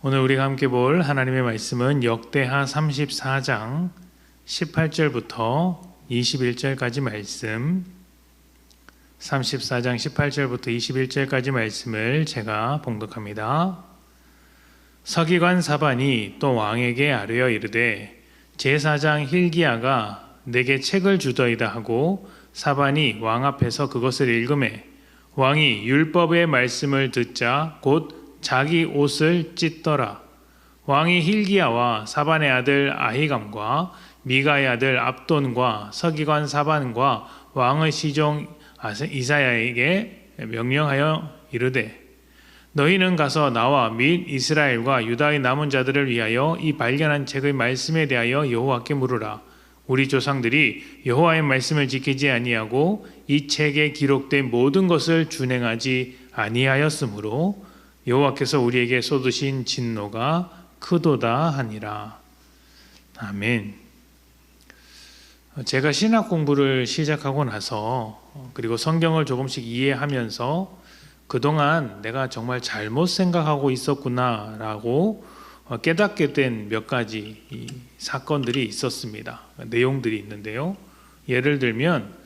오늘 우리가 함께 볼 하나님의 말씀은 역대하 34장 18절부터 21절까지 말씀, 34장 18절부터 21절까지 말씀을 제가 봉독합니다. 서기관 사반이 또 왕에게 아뢰어 이르되 제사장 힐기야가 내게 책을 주더이다 하고 사반이 왕 앞에서 그것을 읽으매 왕이 율법의 말씀을 듣자 곧 자기 옷을 찢더라. 왕이 힐기야와 사반의 아들 아히감과 미가의 아들 압돈과 서기관 사반과 왕의 시종 이사야에게 명령하여 이르되 너희는 가서 나와 및 이스라엘과 유다의 남은 자들을 위하여 이 발견한 책의 말씀에 대하여 여호와께 물으라. 우리 조상들이 여호와의 말씀을 지키지 아니하고 이 책에 기록된 모든 것을 준행하지 아니하였으므로 여호와께서 우리에게 쏟으신 진노가 크도다 하니라. 아멘. 제가 신학 공부를 시작하고 나서 그리고 성경을 조금씩 이해하면서 그동안 내가 정말 잘못 생각하고 있었구나라고 깨닫게 된 몇 가지 사건들이 있었습니다. 내용들이 있는데요. 예를 들면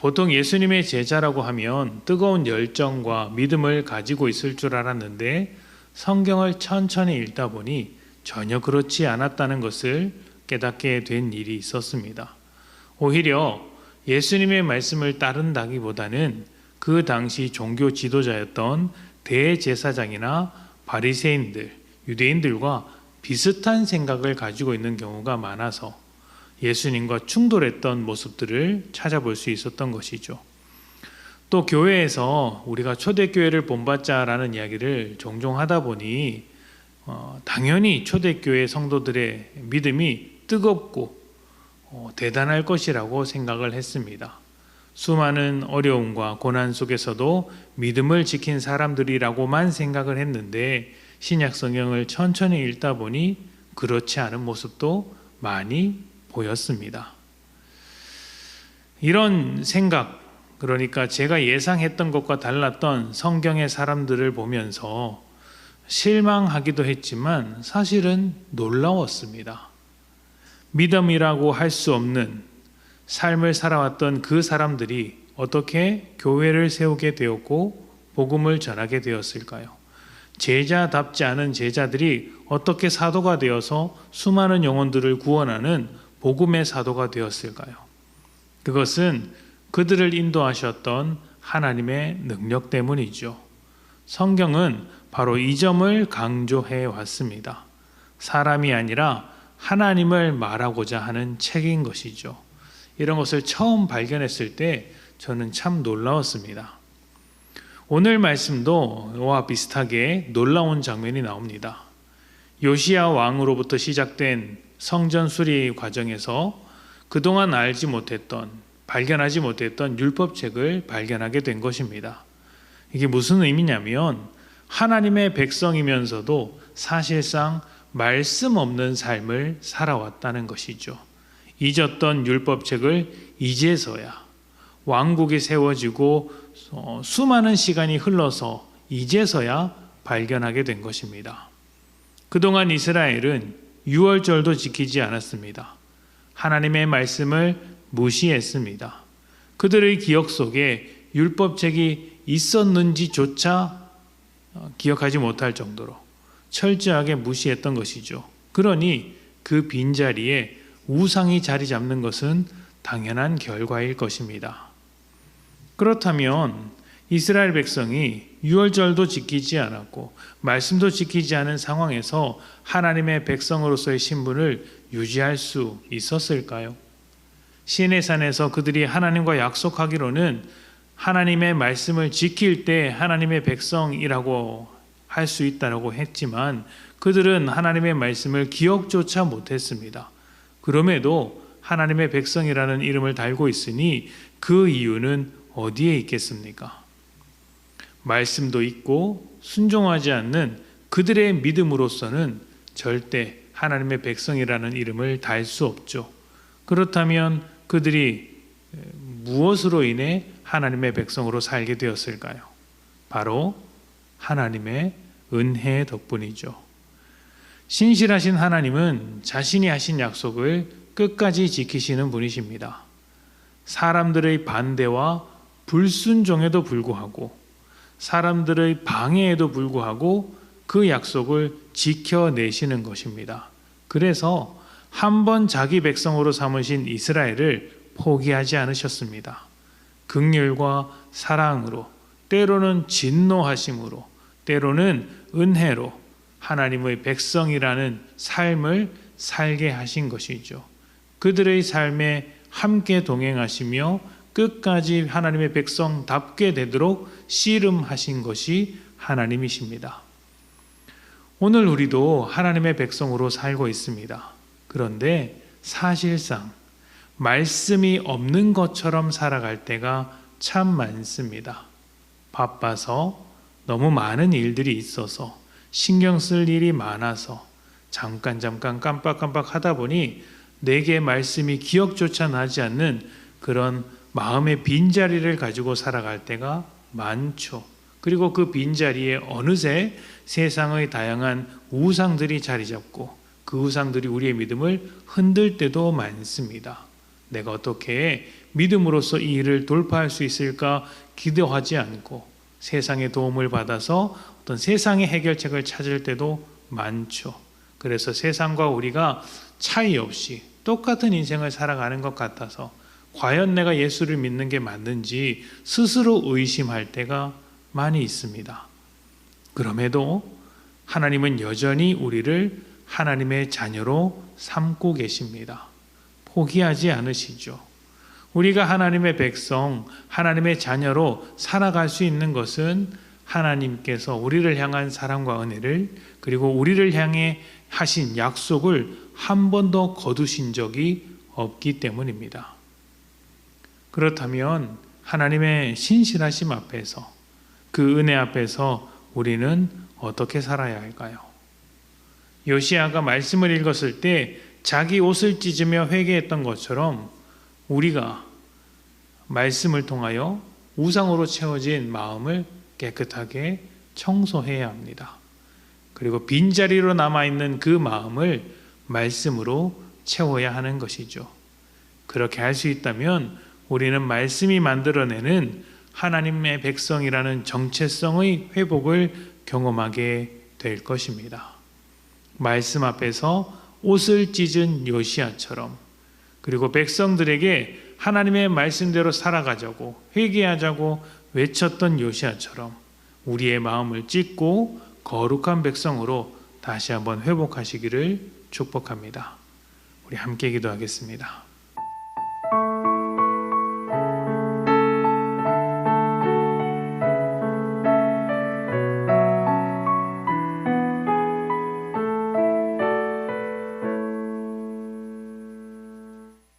보통 예수님의 제자라고 하면 뜨거운 열정과 믿음을 가지고 있을 줄 알았는데 성경을 천천히 읽다 보니 전혀 그렇지 않았다는 것을 깨닫게 된 일이 있었습니다. 오히려 예수님의 말씀을 따른다기보다는 그 당시 종교 지도자였던 대제사장이나 바리새인들, 유대인들과 비슷한 생각을 가지고 있는 경우가 많아서 예수님과 충돌했던 모습들을 찾아볼 수 있었던 것이죠. 또 교회에서 우리가 초대교회를 본받자라는 이야기를 종종 하다 보니 당연히 초대교회 성도들의 믿음이 뜨겁고 대단할 것이라고 생각을 했습니다. 수많은 어려움과 고난 속에서도 믿음을 지킨 사람들이라고만 생각을 했는데 신약 성경을 천천히 읽다 보니 그렇지 않은 모습도 많이 보였습니다. 이런 생각, 그러니까 제가 예상했던 것과 달랐던 성경의 사람들을 보면서 실망하기도 했지만 사실은 놀라웠습니다. 믿음이라고 할 수 없는 삶을 살아왔던 그 사람들이 어떻게 교회를 세우게 되었고 복음을 전하게 되었을까요? 제자답지 않은 제자들이 어떻게 사도가 되어서 수많은 영혼들을 구원하는 복음의 사도가 되었을까요? 그것은 그들을 인도하셨던 하나님의 능력 때문이죠. 성경은 바로 이 점을 강조해 왔습니다. 사람이 아니라 하나님을 말하고자 하는 책인 것이죠. 이런 것을 처음 발견했을 때 저는 참 놀라웠습니다. 오늘 말씀도 이와 비슷하게 놀라운 장면이 나옵니다. 요시야 왕으로부터 시작된 성전 수리 과정에서 그동안 알지 못했던, 발견하지 못했던 율법책을 발견하게 된 것입니다. 이게 무슨 의미냐면 하나님의 백성이면서도 사실상 말씀 없는 삶을 살아왔다는 것이죠. 잊었던 율법책을 이제서야 왕국이 세워지고 수많은 시간이 흘러서 이제서야 발견하게 된 것입니다. 그동안 이스라엘은 유월절도 지키지 않았습니다. 하나님의 말씀을 무시했습니다. 그들의 기억 속에 율법책이 있었는지조차 기억하지 못할 정도로 철저하게 무시했던 것이죠. 그러니 그 빈자리에 우상이 자리 잡는 것은 당연한 결과일 것입니다. 그렇다면 이스라엘 백성이 유월절도 지키지 않았고 말씀도 지키지 않은 상황에서 하나님의 백성으로서의 신분을 유지할 수 있었을까요? 시내산에서 그들이 하나님과 약속하기로는 하나님의 말씀을 지킬 때 하나님의 백성이라고 할 수 있다고 했지만 그들은 하나님의 말씀을 기억조차 못했습니다. 그럼에도 하나님의 백성이라는 이름을 달고 있으니 그 이유는 어디에 있겠습니까? 말씀도 있고 순종하지 않는 그들의 믿음으로서는 절대 하나님의 백성이라는 이름을 달 수 없죠. 그렇다면 그들이 무엇으로 인해 하나님의 백성으로 살게 되었을까요? 바로 하나님의 은혜 덕분이죠. 신실하신 하나님은 자신이 하신 약속을 끝까지 지키시는 분이십니다. 사람들의 반대와 불순종에도 불구하고, 사람들의 방해에도 불구하고 그 약속을 지켜내시는 것입니다. 그래서 한 번 자기 백성으로 삼으신 이스라엘을 포기하지 않으셨습니다. 긍휼과 사랑으로, 때로는 진노하심으로, 때로는 은혜로 하나님의 백성이라는 삶을 살게 하신 것이죠. 그들의 삶에 함께 동행하시며 끝까지 하나님의 백성답게 되도록 씨름하신 것이 하나님이십니다. 오늘 우리도 하나님의 백성으로 살고 있습니다. 그런데 사실상 말씀이 없는 것처럼 살아갈 때가 참 많습니다. 바빠서, 너무 많은 일들이 있어서, 신경 쓸 일이 많아서 잠깐 깜빡깜빡 하다 보니 내게 말씀이 기억조차 나지 않는 그런 마음의 빈자리를 가지고 살아갈 때가 많죠. 그리고 그 빈자리에 어느새 세상의 다양한 우상들이 자리 잡고 그 우상들이 우리의 믿음을 흔들 때도 많습니다. 내가 어떻게 믿음으로써 이 일을 돌파할 수 있을까 기도하지 않고 세상의 도움을 받아서 어떤 세상의 해결책을 찾을 때도 많죠. 그래서 세상과 우리가 차이 없이 똑같은 인생을 살아가는 것 같아서 과연 내가 예수를 믿는 게 맞는지 스스로 의심할 때가 많이 있습니다. 그럼에도 하나님은 여전히 우리를 하나님의 자녀로 삼고 계십니다. 포기하지 않으시죠. 우리가 하나님의 백성, 하나님의 자녀로 살아갈 수 있는 것은 하나님께서 우리를 향한 사랑과 은혜를, 그리고 우리를 향해 하신 약속을 한 번도 거두신 적이 없기 때문입니다. 그렇다면 하나님의 신실하심 앞에서, 그 은혜 앞에서 우리는 어떻게 살아야 할까요? 요시야가 말씀을 읽었을 때 자기 옷을 찢으며 회개했던 것처럼 우리가 말씀을 통하여 우상으로 채워진 마음을 깨끗하게 청소해야 합니다. 그리고 빈자리로 남아있는 그 마음을 말씀으로 채워야 하는 것이죠. 그렇게 할 수 있다면 우리는 말씀이 만들어내는 하나님의 백성이라는 정체성의 회복을 경험하게 될 것입니다. 말씀 앞에서 옷을 찢은 요시야처럼, 그리고 백성들에게 하나님의 말씀대로 살아가자고 회개하자고 외쳤던 요시야처럼 우리의 마음을 찢고 거룩한 백성으로 다시 한번 회복하시기를 축복합니다. 우리 함께 기도하겠습니다.